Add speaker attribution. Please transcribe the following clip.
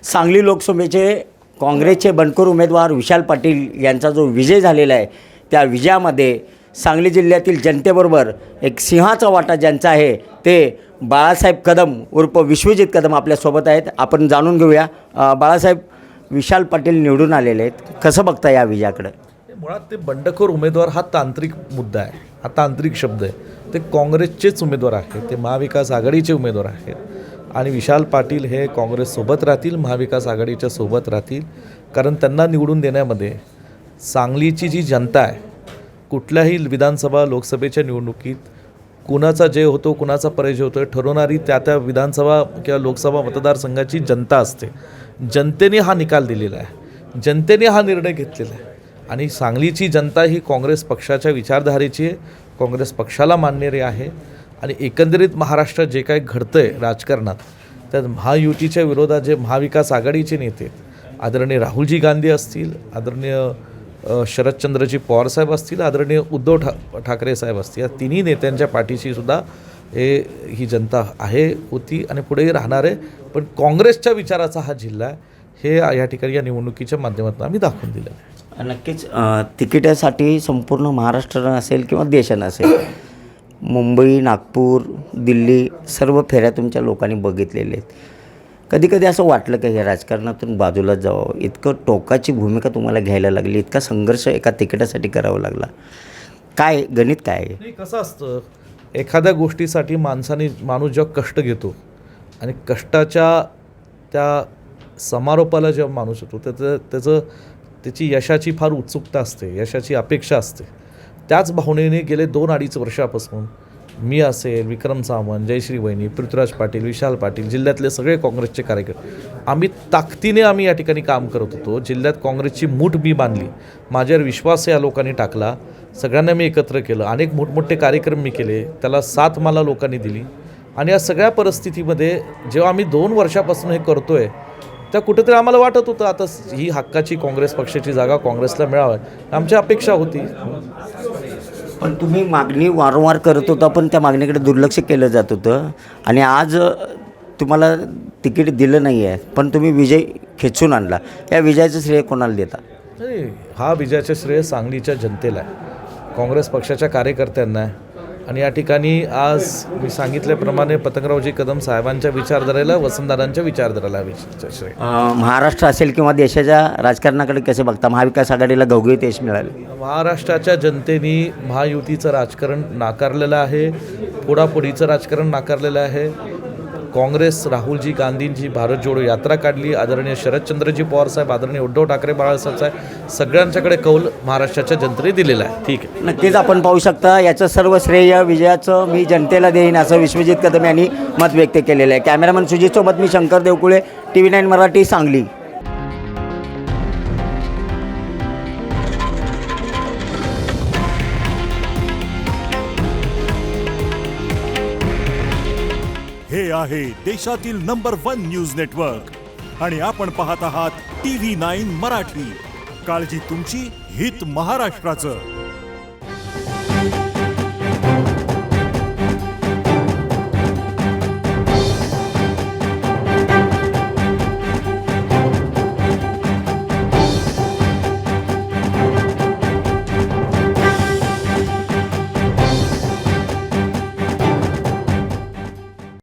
Speaker 1: सांगली लोकसभेचे काँग्रेसचे बंडखोर उमेदवार विशाल पाटील यांचा जो विजय झालेला आहे, त्या विजयामध्ये सांगली जिल्ह्यातील जनतेबरोबर एक सिंहाचा वाटा ज्यांचा आहे ते बाळासाहेब कदम उर्फ विश्वजित कदम आपल्यासोबत आहेत. आपण जाणून घेऊया. बाळासाहेब, विशाल पाटील निवडून आलेले आहेत, कसं बघता या विजयाकडे?
Speaker 2: मुळात ते बंडखोर उमेदवार हा तांत्रिक मुद्दा आहे, हा तांत्रिक शब्द आहे. ते काँग्रेसचेच उमेदवार आहेत, ते महाविकास आघाडीचे उमेदवार आहेत आणि विशाल पाटील हे काँग्रेससोबत राहतील, महाविकास आघाडीच्या सोबत राहतील. कारण त्यांना निवडून देण्यामध्ये सांगलीची जी जनता आहे, कुठल्याही विधानसभा लोकसभेच्या निवडणुकीत कुणाचा जय होतो कुणाचा पराजय होतो ठरवणारी त्या विधानसभा किंवा लोकसभा मतदारसंघाची जनता असते. जनतेने हा निकाल दिलेला आहे, जनतेने हा निर्णय घेतलेला आहे आणि सांगलीची जनता ही काँग्रेस पक्षाच्या विचारधारेची आहे, काँग्रेस पक्षाला मानणारी आहे. आणि एकंदरीत महाराष्ट्रात जे काही घडतं आहे राजकारणात, त्यात महायुतीच्या विरोधात जे महाविकास आघाडीचे नेते आदरणीय राहुलजी गांधी असतील, आदरणीय शरदचंद्रजी पवारसाहेब असतील, आदरणीय उद्धव ठाकरे साहेब असतील, या तिन्ही नेत्यांच्या पाठीशी सुद्धा ही जनता होती आणि पुढेही राहणार आहे. पण काँग्रेसच्या विचाराचा हा जिल्हा आहे, हे या ठिकाणी या निवडणुकीच्या माध्यमातून आम्ही दाखवून दिलेलं आहे.
Speaker 1: नक्कीच तिकिटासाठी संपूर्ण महाराष्ट्र असेल किंवा देशानं असेल, मुंबई, नागपूर, दिल्ली सर्व फेऱ्या तुमच्या लोकांनी बघितलेल्या आहेत. कधी कधी असं वाटलं का या राजकारणातून बाजूला जावं, इतकं टोकाची भूमिका तुम्हाला घ्यायला लागली, इतका संघर्ष एका तिकिटासाठी करावा लागला? काय गणित काय आहे?
Speaker 2: नाही, कसं असतं, एखाद्या गोष्टीसाठी माणूस जेव्हा कष्ट घेतो आणि कष्टाच्या त्या समारोपाला जेव्हा माणूस येतो त्याची यशाची फार उत्सुकता असते, यशाची अपेक्षा असते. त्याच भावनेने गेले 2-2.5 वर्षापासून मी असेल, विक्रम सावंत, जयश्री वहिनी, पृथ्वीराज पाटील, विशाल पाटील, जिल्ह्यातले सगळे काँग्रेसचे कार्यकर्ते आम्ही या ठिकाणी काम करत होतो. जिल्ह्यात काँग्रेसची मूठ मी बांधली, माझ्यावर विश्वास या लोकांनी टाकला, सगळ्यांना मी एकत्र केलं, अनेक मोठमोठे कार्यक्रम मी केले, त्याला साथ मला लोकांनी दिली. आणि या सगळ्या परिस्थितीमध्ये जेव्हा आम्ही 2 वर्षापासून हे करतो आहे, त्या कुठेतरी आम्हाला वाटत होतं आता ही हक्काची काँग्रेस पक्षाची जागा काँग्रेसला मिळावी, आमची अपेक्षा होती.
Speaker 1: पण तुम्ही मागणी वारंवार करत होता, पण त्या मागणीकडे दुर्लक्ष केलं जात होतं आणि आज तुम्हाला तिकीट दिलं नाही आहे, पण तुम्ही विजय खेचून आणला. या विजयाचं श्रेय कोणाला देता?
Speaker 2: नाही, हा विजयाचे श्रेय सांगलीच्या जनतेला आहे, काँग्रेस पक्षाच्या कार्यकर्त्यांना आहे. आणि या ठिकाणी आज मी सांगितल्याप्रमाणे पतंगरावजी कदम साहेबांच्या विचारधारेला, वसंतदादांच्या विचारधारेला श्रेय.
Speaker 1: महाराष्ट्र असेल किंवा देशाच्या राजकारणाकडे कसे बघता? महाविकास आघाडीला घवघवीत यश मिळाले.
Speaker 2: महाराष्ट्राच्या जनतेने महायुतीचं राजकारण नाकारलेलं आहे, फोडाफोडीचं राजकारण नाकारलेलं आहे. काँग्रेस राहुलजी गांधींची भारत जोडो यात्रा काढली, आदरणीय शरदचंद्रजी पवारसाहेब, आदरणीय उद्धव ठाकरे बाळासाहेब साहेब, सगळ्यांच्याकडे कौल महाराष्ट्राच्या जनतेने दिलेला आहे. ठीक आहे,
Speaker 1: नक्कीच आपण पाहू शकता याचं सर्व श्रेय विजयाचं मी जनतेला देईन असं विश्वजित कदम यांनी मत व्यक्त केलेलं आहे. कॅमेरामन सुजितसोबत मी शंकर देवकुळे, TV9 मराठी, सांगली.
Speaker 3: हे आहे देशातील नंबर 1 न्यूज नेटवर्क आणि आपण पाहत आहात TV9 मराठी. काळजी तुमची, हित महाराष्ट्राचं.